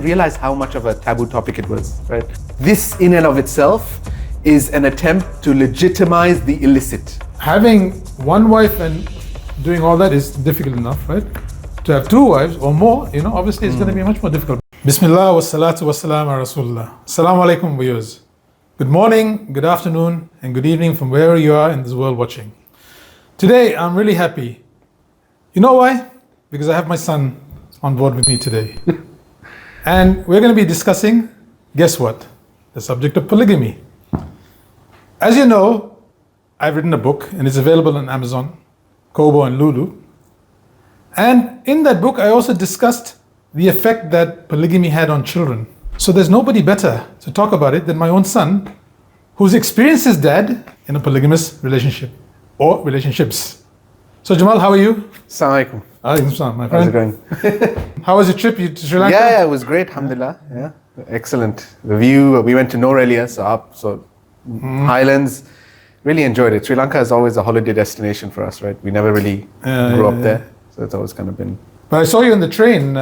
Realize how much of a taboo topic it was, right? This in and of itself is an attempt to legitimize the illicit. Having one wife and doing all that is difficult enough, right? To have two wives or more, obviously it's going to be much more difficult. Bismillah wa salatu wa salam ala Rasulullah. Assalamu alaikum viewers. Good morning, good afternoon, and good evening from wherever you are in this world watching. Today I'm really happy. You know why? Because I have my son on board with me today. And we're going to be discussing, guess what? The subject of polygamy. As you know, I've written a book and it's available on Amazon, Kobo and Lulu. And in that book, I also discussed the effect that polygamy had on children. So there's nobody better to talk about it than my own son, who's experienced his dad in a polygamous relationship or relationships. So Jamal, how are you? Assalamu alaikum. Alaikum salam, my friend. How's it going? How was your trip to Sri Lanka? Yeah, it was great, alhamdulillah. Yeah, excellent. The view, we went to Noor earlier, Highlands. Really enjoyed it. Sri Lanka is always a holiday destination for us, right? We never really grew up there, so it's always kind of been. But I saw you on the train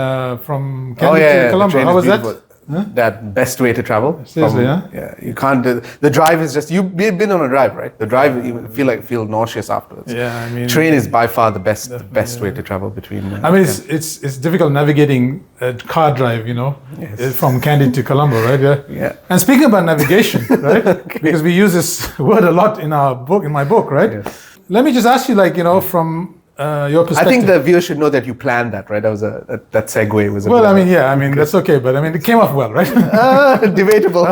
from Kandy to Colombo. How was that? Huh? That best way to travel. Seriously, Yeah, you can't do, the drive is just, you've been on a drive, right? The drive, you feel nauseous afterwards. Yeah, I mean. Train is by far the best way to travel between. It's difficult navigating a car drive, Yes. from Kandy to Colombo, right? Yeah. And speaking about navigation, right? Okay. Because we use this word a lot in my book, right? Yes. Let me just ask you, from your perspective. I think the viewer should know that you planned that, right? That segue was. That's okay, but it came off well, right? Debatable.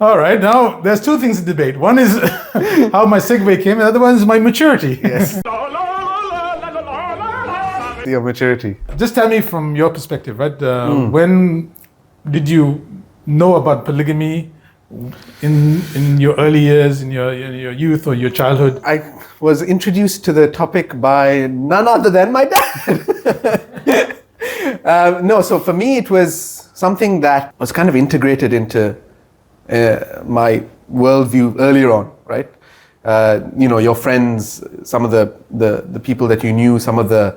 All right, now there's two things to debate. One is how my segue came, and the other one is my maturity. Yes. Your maturity. Just tell me from your perspective, right? When did you know about polygamy? In your early years, in your youth or your childhood? I was introduced to the topic by none other than my dad. So for me it was something that was kind of integrated into my worldview earlier on, right? Your friends, some of the people that you knew, some of the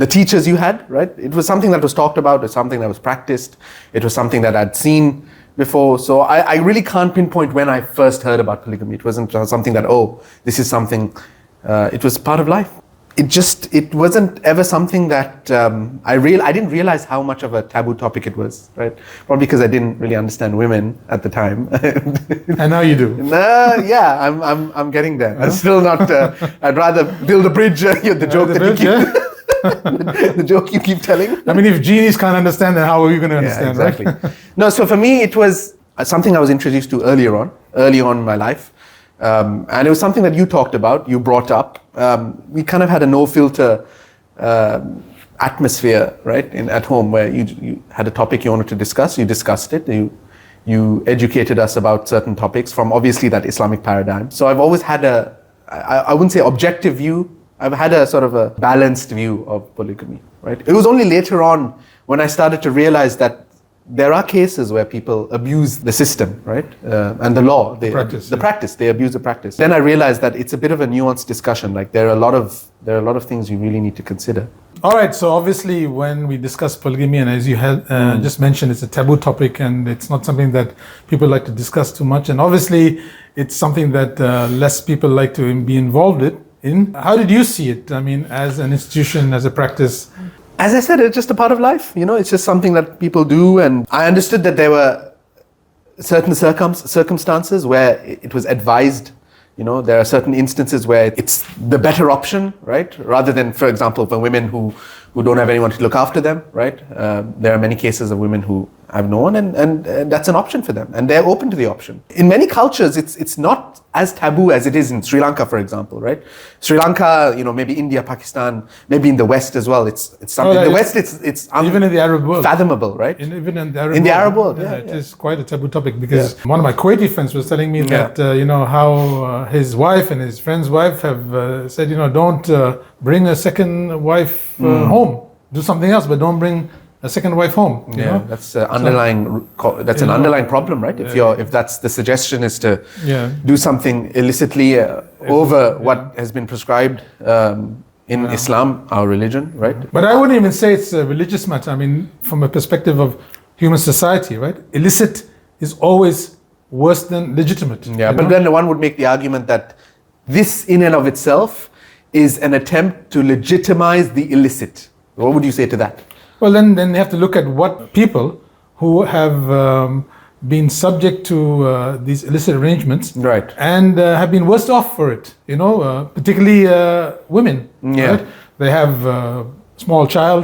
teachers you had, right? It was something that was talked about, it was something that was practiced, it was something that I'd seen before. So I really can't pinpoint when I first heard about polygamy. It wasn't something that, this is something, it was part of life. It wasn't ever something that I didn't realize how much of a taboo topic it was, right? Probably because I didn't really understand women at the time. And now you do. Yeah, I'm getting there. I'm still not, I'd rather build a bridge, the joke that you keep... the joke you keep telling. If genies can't understand, then how are you going to understand? Yeah, exactly. Right? No, so for me, it was something I was introduced to early on in my life. And it was something that you talked about, you brought up. We kind of had a no-filter atmosphere, right, at home, where you had a topic you wanted to discuss, you discussed it, you educated us about certain topics from obviously that Islamic paradigm. So I've always had I wouldn't say objective view, I've had a sort of a balanced view of polygamy, right? It was only later on when I started to realize that there are cases where people abuse the system, right? And the law, they abuse the practice. Then I realized that it's a bit of a nuanced discussion. Like there are a lot of things you really need to consider. All right, so obviously when we discuss polygamy, and as you had just mentioned, it's a taboo topic and it's not something that people like to discuss too much. And obviously it's something that less people like to be involved in. How did you see it? As an institution, as a practice? As I said, it's just a part of life. It's just something that people do. And I understood that there were certain circumstances where it was advised. There are certain instances where it's the better option, right? Rather than, for example, for women who don't have anyone to look after them, right? There are many cases of women who have no one, and that's an option for them, and they're open to the option. In many cultures, it's not as taboo as it is in Sri Lanka, for example, right? Sri Lanka, maybe India, Pakistan, maybe in the West as well. It's something. In the West, it's even in the Arab world, fathomable, right? Even in the Arab world, it is quite a taboo topic because one of my Kuwaiti friends was telling me that how his wife and his friend's wife have said, don't bring a second wife home. Do something else, but don't bring a second wife home. You know? That's underlying. That's an underlying problem, right? If that's the suggestion is to do something illicitly over what has been prescribed in Islam, our religion, right? But I wouldn't even say it's a religious matter. I mean, from a perspective of human society, right? Illicit is always worse than legitimate. Yeah, but then one would make the argument that this in and of itself is an attempt to legitimize the illicit. What would you say to that? Well, then you have to look at what people who have been subject to these illicit arrangements, right, and have been worse off for it, particularly women. Yeah. Right? They have a small child,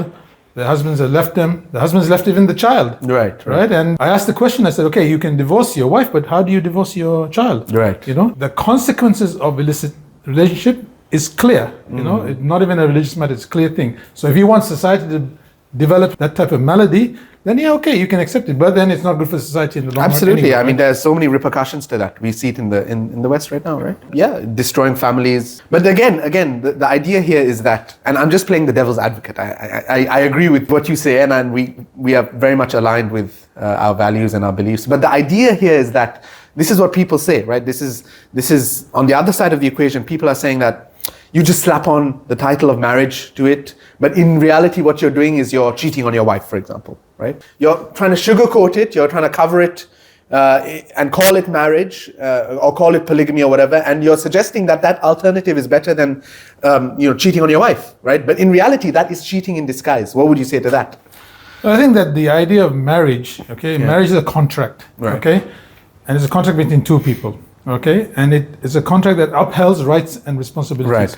the husbands have left them, the husbands left even the child. Right. And I asked the question, I said, okay, you can divorce your wife, but how do you divorce your child? Right. The consequences of illicit relationship is clear, not even a religious matter, it's a clear thing. So if you want society to develop that type of malady, then yeah, okay, you can accept it, but then it's not good for society in the long run. Absolutely. Anyway, I mean, there's so many repercussions to that. We see it in the West right now, right? Yeah, destroying families. But again, the idea here is that, and I'm just playing the devil's advocate. I agree with what you say, and we are very much aligned with our values and our beliefs. But the idea here is that this is what people say, right? This is on the other side of the equation. People are saying that you just slap on the title of marriage to it, but in reality what you're doing is you're cheating on your wife, for example, right? You're trying to sugarcoat it, you're trying to cover it and call it marriage or call it polygamy or whatever, and you're suggesting that alternative is better than cheating on your wife, right? But in reality that is cheating in disguise. What would you say to that? I think that the idea of marriage, marriage is a contract, right, and it's a contract between two people. Okay, and it is a contract that upholds rights and responsibilities, right,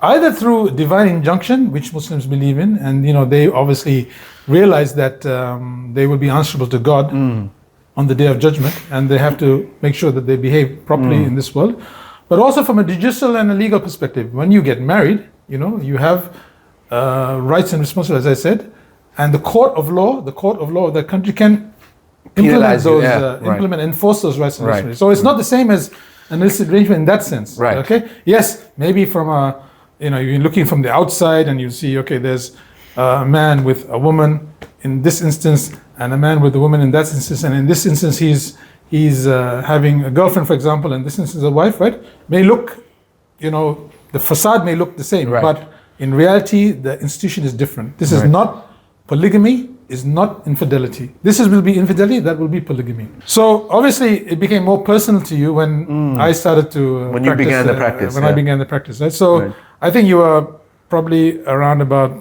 either through divine injunction, which Muslims believe in, and they obviously realize that they will be answerable to God on the day of judgment, and they have to make sure that they behave properly in this world. But also from a judicial and a legal perspective, when you get married, you have rights and responsibilities, as I said, and the court of law of that country can implement those, enforce those rights and responsibilities. So it's not the same as an illicit arrangement in that sense. Right. Okay. Yes, maybe from you're looking from the outside and you see, okay, there's a man with a woman in this instance, and a man with a woman in that instance, and in this instance he's having a girlfriend, for example, and this instance a wife, right? May look, the facade may look the same, right, but in reality the institution is different. This is not polygamy. Is not infidelity. This will be infidelity, that will be polygamy. So obviously it became more personal to you when I started to when you began the practice. When I began the practice, right? So I think you were probably around about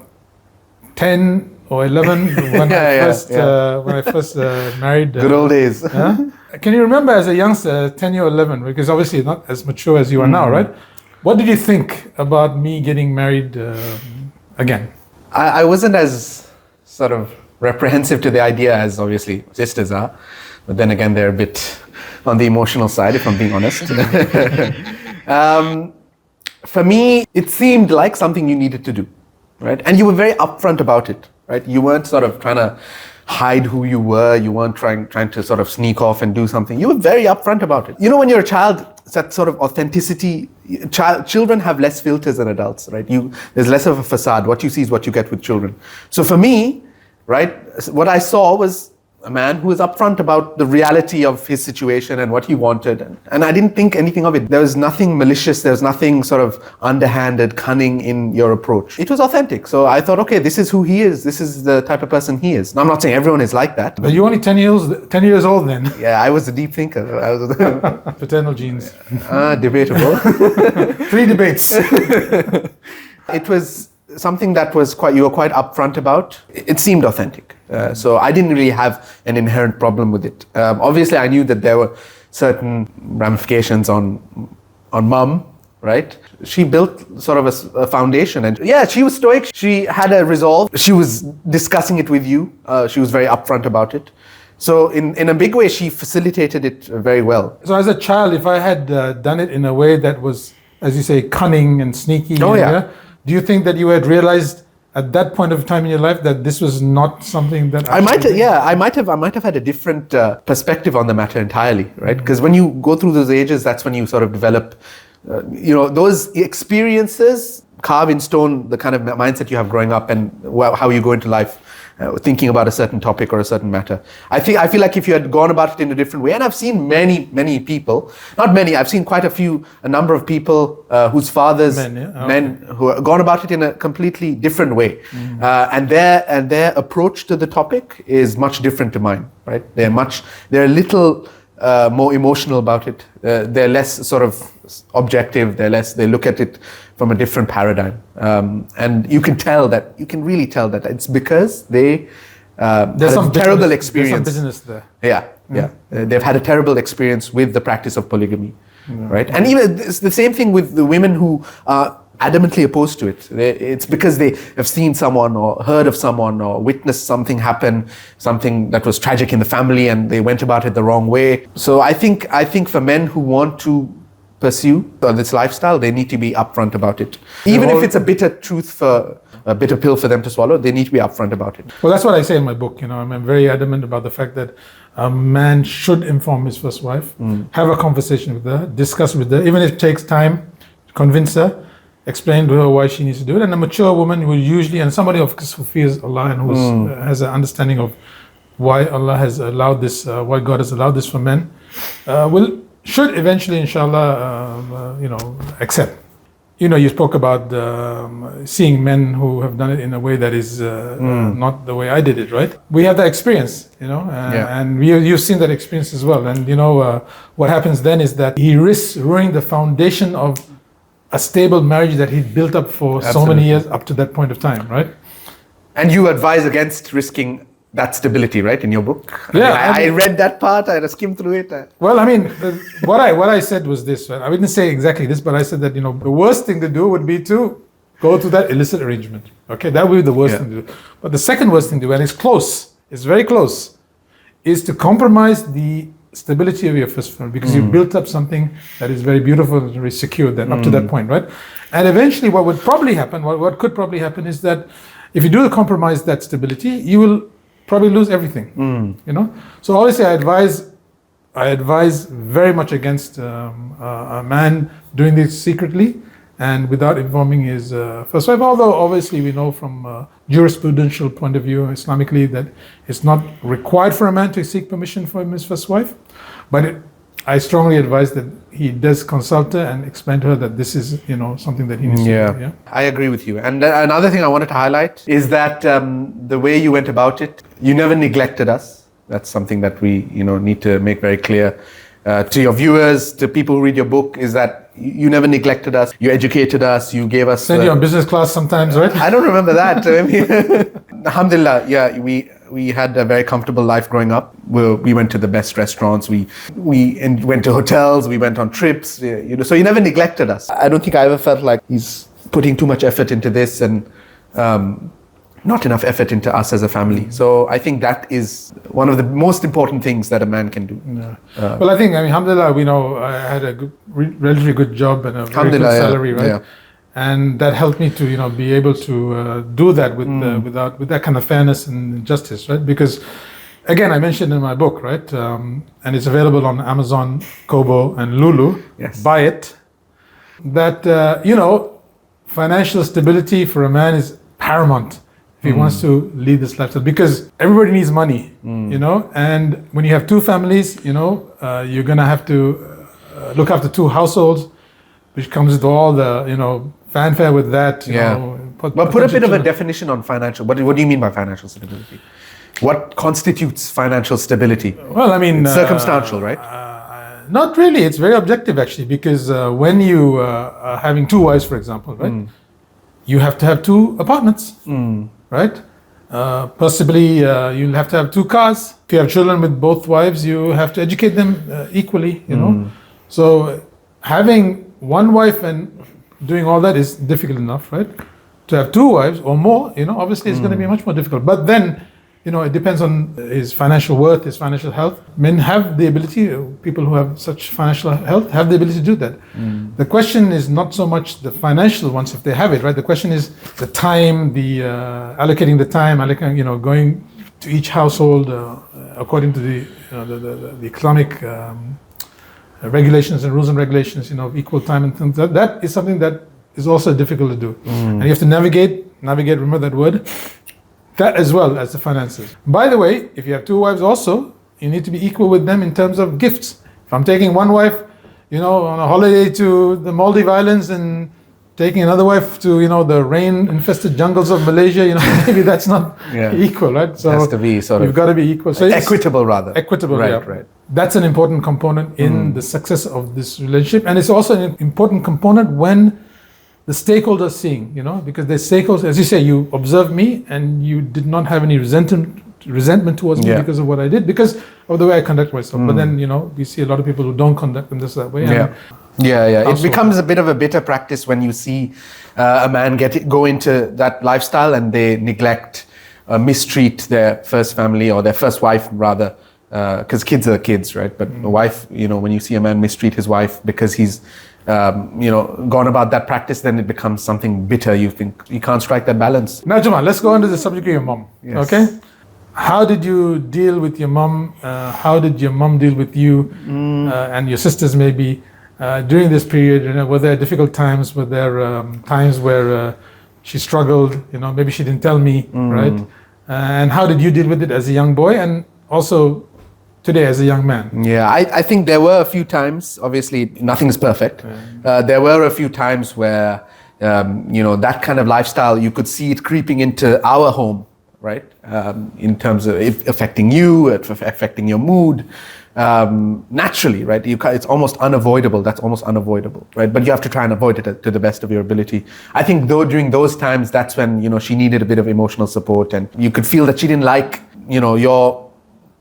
10 or 11 when I first married. Good old days. Can you remember as a youngster, 10 or 11, because obviously not as mature as you are now, right? What did you think about me getting married again? I wasn't as sort of reprehensive to the idea as obviously sisters are, but then again they're a bit on the emotional side, if I'm being honest. For me, it seemed like something you needed to do, right? And you were very upfront about it, right? You weren't sort of trying to hide who you were. You weren't trying to sort of sneak off and do something. You were very upfront about it. When you're a child, it's that sort of authenticity. Children have less filters than adults, right? There's less of a facade. What you see is what you get with children. So for me, right, what I saw was a man who was upfront about the reality of his situation and what he wanted. And I didn't think anything of it. There was nothing malicious. There was nothing sort of underhanded, cunning in your approach. It was authentic. So I thought, okay, this is who he is. This is the type of person he is. Now, I'm not saying everyone is like that. But you're only 10 years old then. Yeah, I was a deep thinker. Paternal genes. Debatable. 3 debates. It was something that you were quite upfront about. It seemed authentic. So I didn't really have an inherent problem with it. Obviously, I knew that there were certain ramifications on mum, right? She built sort of a foundation, and yeah, she was stoic. She had a resolve. She was discussing it with you. She was very upfront about it. So in a big way, she facilitated it very well. So as a child, if I had done it in a way that was, as you say, cunning and sneaky, do you think that you had realized at that point of time in your life that this was not something that I might have had a different perspective on the matter entirely, right? Because when you go through those ages, that's when you sort of develop, those experiences carve in stone the kind of mindset you have growing up and how you go into life. thinking about a certain topic or a certain matter. I feel like if you had gone about it in a different way, and I've seen many people, not many, I've seen a number of people whose fathers, men who have gone about it in a completely different way, and their approach to the topic is much different to mine. Right? They're a little more emotional about it. They're less sort of objective. They look at it from a different paradigm, and you can really tell that it's because they had a terrible experience. There's some business there. Yeah. They've had a terrible experience with the practice of polygamy, right? And even it's the same thing with the women who are adamantly opposed to it. It's because they have seen someone or heard of someone or witnessed something happen, something that was tragic in the family, and they went about it the wrong way. So I think for men who want to pursue this lifestyle, they need to be upfront about it. Even if it's a bitter pill for them to swallow, they need to be upfront about it. Well, that's what I say in my book. I'm very adamant about the fact that a man should inform his first wife, have a conversation with her, discuss with her, even if it takes time, convince her, explain to her why she needs to do it. And a mature woman who usually, and somebody of course who fears Allah and who has an understanding of why Allah has allowed this, why God has allowed this for men, should eventually, inshallah, accept. You spoke about seeing men who have done it in a way that is not the way I did it, right? We have that experience, and you've seen that experience as well. And what happens then is that he risks ruining the foundation of a stable marriage that he'd built up for so many years up to that point of time, right? And you advise against risking that stability, right, in your book? Yeah, I read that part. I skimmed through it. Well, I mean, what I said was this. Right? I didn't say exactly this, but I said that the worst thing to do would be to go to that illicit arrangement. Okay, that would be the worst thing to do. But the second worst thing to do, and it's very close, is to compromise the stability of your first family, because you built up something that is very beautiful and very secure then up to that point, right? And eventually, what would probably happen, what could probably happen, is that if you do compromise that stability, you will probably lose everything. So obviously I advise very much against a man doing this secretly and without informing his first wife, although obviously we know from a jurisprudential point of view Islamically that it's not required for a man to seek permission from his first wife, but I strongly advise that he does consult her and explain to her that this is something that he needs to do. Yeah, I agree with you. And another thing I wanted to highlight is that the way you went about it, you never neglected us. That's something that we need to make very clear to your viewers, to people who read your book, is that you never neglected us. You educated us. You gave us. Send you on business class sometimes, right? I don't remember that. Alhamdulillah, yeah, we had a very comfortable life growing up. We went to the best restaurants. We went to hotels. We went on trips. So you never neglected us. I don't think I ever felt like he's putting too much effort into this and not enough effort into us as a family. So I think that is one of the most important things that a man can do. Yeah. Well, I think, alhamdulillah, I had a relatively good job and a very good salary, right? Yeah. And that helped me to, be able to do that with that kind of fairness and justice, right? Because, again, I mentioned in my book, right? And it's available on Amazon, Kobo, and Lulu. Yes. Buy it. That financial stability for a man is paramount if he wants to lead this lifestyle, because everybody needs money, and when you have two families, you're gonna have to look after two households, which comes with all the fanfare with that. But put a bit of a definition on financial. What do you mean by financial stability? What constitutes financial stability? Well, it's circumstantial, right? Not really. It's very objective, actually, because when you are having two wives, for example, right, you have to have two apartments, right? Possibly, you'll have to have two cars. If you have children with both wives, you have to educate them equally, So having one wife and doing all that is difficult enough, right? To have two wives or more, obviously it's going to be much more difficult. But then, it depends on his financial worth, his financial health. Men have the ability, people who have such financial health have the ability to do that. The question is not so much the financial ones, if they have it, right? The question is the time, allocating the time, going to each household according to the economic regulations and rules and regulations, equal time and things. That is something that is also difficult to do. And you have to navigate, remember that word, That as well as the finances. By the way, if you have 2 wives also, you need to be equal with them in terms of gifts. If I'm taking one wife, on a holiday to the Maldives Islands and taking another wife to, the rain-infested jungles of Malaysia, maybe that's not equal, right? So it has to be you've got to be equal. So equitable rather. Equitable, right. That's an important component in the success of this relationship. And it's also an important component when the stakeholders seeing, because the stakeholders, as you say, you observed me and you did not have any resentment towards me because of what I did, because of the way I conduct myself. But then, we see a lot of people who don't conduct themselves that way. It becomes a bit of a bitter practice when you see a man go into that lifestyle and they neglect, mistreat their first family or their first wife rather, because kids are kids, right? But a wife, when you see a man mistreat his wife because he's gone about that practice, then it becomes something bitter. You think you can't strike that balance. Now, Jamal, let's go on to the subject of your mom. Yes. Okay? How did you deal with your mom? How did your mom deal with you and your sisters maybe during this period? Were there difficult times? Were there times where she struggled? Maybe she didn't tell me, right? And how did you deal with it as a young boy and also today as a young man? Yeah, I think there were a few times, obviously nothing is perfect. There were a few times where, that kind of lifestyle, you could see it creeping into our home, right? In terms of it affecting you, affecting your mood, naturally, right? It's almost unavoidable. That's almost unavoidable, right? But you have to try and avoid it to the best of your ability. I think though during those times, that's when, she needed a bit of emotional support and you could feel that she didn't like, your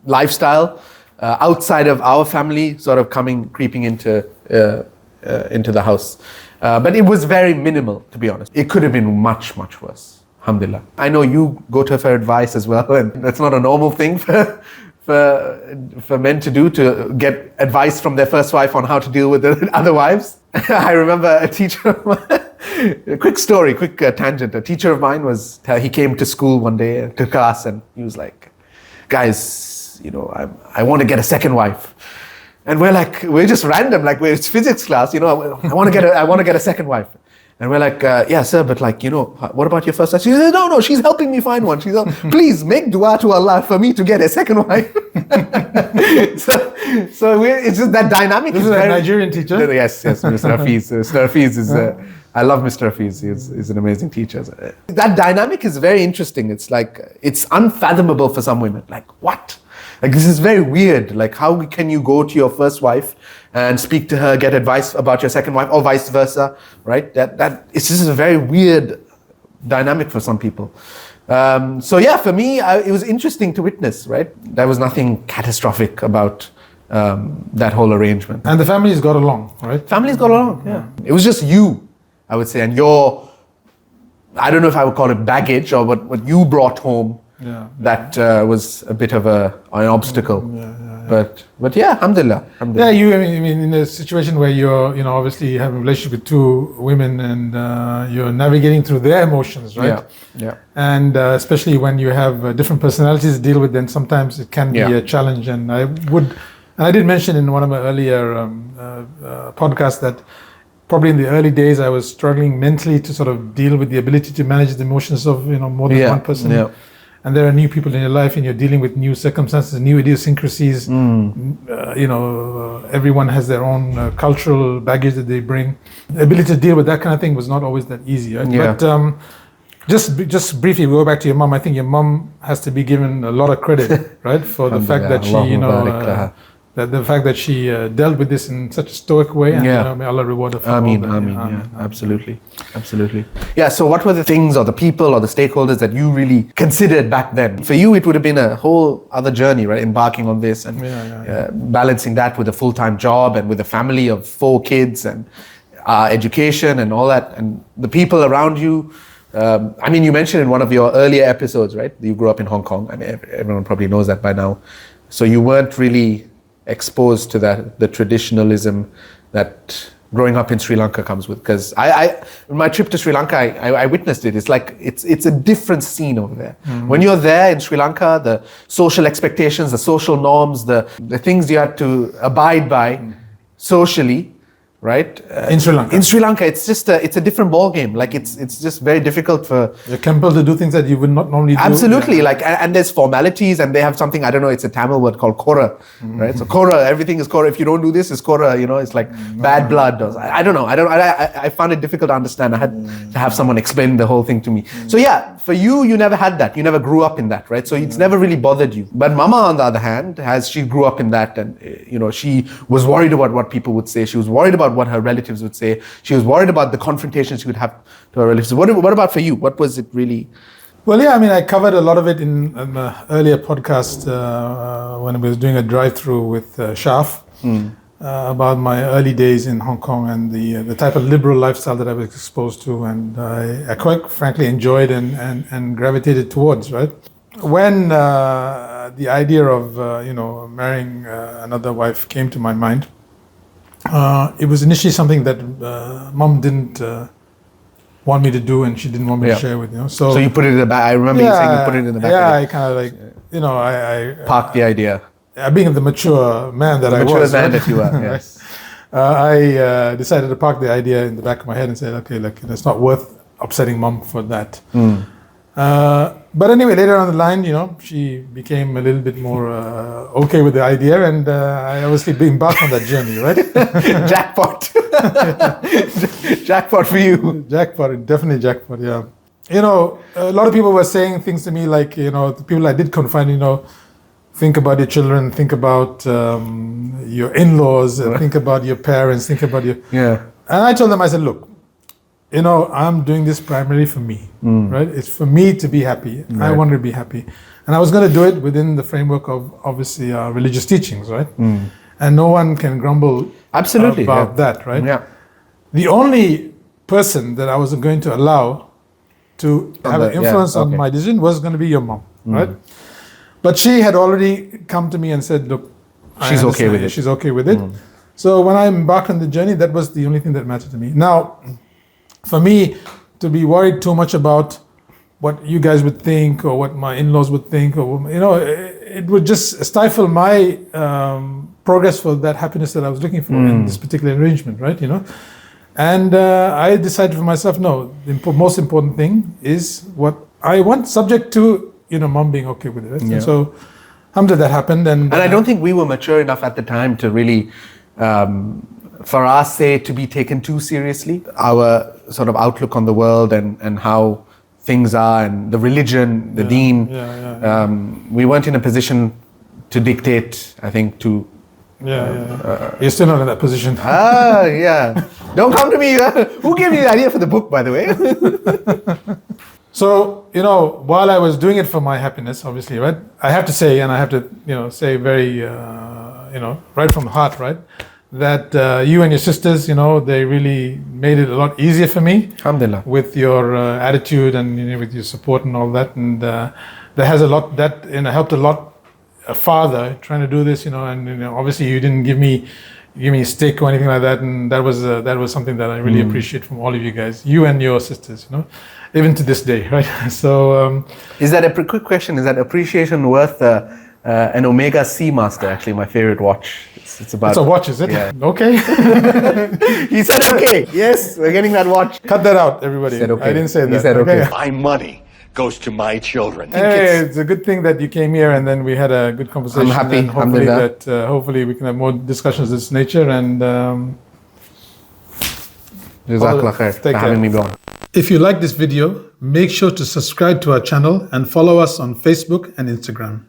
lifestyle outside of our family sort of creeping into the house. But it was very minimal, to be honest. It could have been much, much worse. Alhamdulillah. I know you go to her for advice as well, and that's not a normal thing for men to do, to get advice from their first wife on how to deal with the other wives. I remember a teacher of mine, a quick story, tangent. A teacher of mine he came to school one day, to class, and he was like, guys, I want to get a second wife. And we're just random, it's physics class, I want to get a second wife. And we're like, yeah, sir, but what about your first wife? She said, no, she's helping me find one. She's like, please make dua to Allah for me to get a second wife. so it's just that dynamic. This is a Nigerian teacher? Yes, Mr. Hafiz. Mr. Hafiz is, I love Mr. Hafiz. He's an amazing teacher. That dynamic is very interesting. It's unfathomable for some women. What? This is very weird. How can you go to your first wife and speak to her, get advice about your second wife, or vice versa, right? It's just a very weird dynamic for some people. For me, it was interesting to witness, right? There was nothing catastrophic about that whole arrangement. And the families got along, right? Families got along, yeah. It was just you, I would say, and I don't know if I would call it baggage or what you brought home. That was a bit of an obstacle. But yeah, alhamdulillah. Yeah, in a situation where you're, obviously you have a relationship with 2 women and you're navigating through their emotions, right? Yeah. And especially when you have different personalities to deal with, then sometimes it can be a challenge. And I did mention in one of my earlier podcasts that probably in the early days I was struggling mentally to sort of deal with the ability to manage the emotions of, more than one person. Yeah. And there are new people in your life and you're dealing with new circumstances, new idiosyncrasies. Everyone has their own cultural baggage that they bring. The ability to deal with that kind of thing was not always that easy. Right? Yeah. But just briefly, we go back to your mom. I think your mom has to be given a lot of credit, right? For the fact that she, the fact that she dealt with this in such a stoic way, and may Allah reward her for Ameen. Absolutely. Yeah, so what were the things or the people or the stakeholders that you really considered back then? For you, it would have been a whole other journey, right? Embarking on this and balancing that with a full-time job and with a family of 4 kids and education and all that. And the people around you, you mentioned in one of your earlier episodes, right? You grew up in Hong Kong. Everyone probably knows that by now. So you weren't really exposed to the traditionalism that growing up in Sri Lanka comes with. Because my trip to Sri Lanka, I witnessed it. It's a different scene over there. Mm-hmm. When you're there in Sri Lanka, the social expectations, the social norms, the things you had to abide by socially right? In Sri Lanka. In Sri Lanka, it's just it's a different ball game. Like it's just very difficult for. You're compelled to do things that you would not normally do. Absolutely, like and there's formalities, and they have something, I don't know, it's a Tamil word called kora, right? So kora, everything is kora. If you don't do this, it's kora. You know, it's like bad blood. Or, I don't know. I found it difficult to understand. I had to have someone explain the whole thing to me. So yeah, for you never had that. You never grew up in that, right? So it's never really bothered you. But Mama, on the other hand, she grew up in that, and she was worried about what people would say. She was worried about what her relatives would say. She was worried about the confrontations she would have to her relatives. What about for you? What was it really? Well, yeah, I mean, I covered a lot of it in an earlier podcast when I was doing a drive-through with Shaf about my early days in Hong Kong and the type of liberal lifestyle that I was exposed to, and I quite frankly enjoyed and gravitated towards, right? When the idea of marrying another wife came to my mind, it was initially something that Mom didn't want me to do, and she didn't want me to share with you. So you put it in the back. I remember you saying you put it in the back. Yeah, I kind of like I parked the idea. Being the mature man that I was, that you are. Yes. I decided to park the idea in the back of my head and said, okay, look, it's not worth upsetting Mom for that. But anyway, later on the line, she became a little bit more okay with the idea, and I obviously embarked on that journey, right? Jackpot. Jackpot for you. Jackpot, definitely jackpot, yeah. A lot of people were saying things to me like, the people I did confide, think about your children, think about your in-laws, think about your parents, think about your... Yeah. And I told them, I said, look, I'm doing this primarily for me, right? It's for me to be happy. Right. I want to be happy. And I was going to do it within the framework of, obviously, religious teachings, right? And no one can grumble about that, right? Yeah. The only person that I was going to allow to have an influence on my decision was going to be your mom, right? But she had already come to me and said, look, she's okay with it. She's okay with it. So when I embarked on the journey, that was the only thing that mattered to me. Now, for me to be worried too much about what you guys would think or what my in-laws would think, or it would just stifle my progress for that happiness that I was looking for in this particular arrangement, right? And I decided for myself, no, the most important thing is what I want, subject to Mom being okay with it. Right? And so, that happened, and I don't think we were mature enough at the time to really. For us, to be taken too seriously, our sort of outlook on the world and how things are, and the religion, the deen. We weren't in a position to dictate, I think, to... You're still not in that position. Don't come to me. Who gave you the idea for the book, by the way? So, while I was doing it for my happiness, obviously, right, I have to say, and I have to, say very, right from the heart, right, that you and your sisters, they really made it a lot easier for me. Alhamdulillah. With your attitude and with your support and all that, and that has a lot that helped a lot. A father trying to do this, and obviously you didn't give me a stick or anything like that, and that was something that I really appreciate from all of you guys, you and your sisters, even to this day, right? So, is that a quick question? Is that appreciation worth an Omega Seamaster? Actually, my favorite watch. It's about. It's a watch, is it? Yeah. Okay. He said okay. Yes, we're getting that watch. Cut that out, everybody. He said okay. I didn't say that. He said okay. My money goes to my children. Hey, it's a good thing that you came here and then we had a good conversation. I'm happy. And hopefully hopefully we can have more discussions of this nature, and Jazakallah khair for having me on. If you like this video, make sure to subscribe to our channel and follow us on Facebook and Instagram.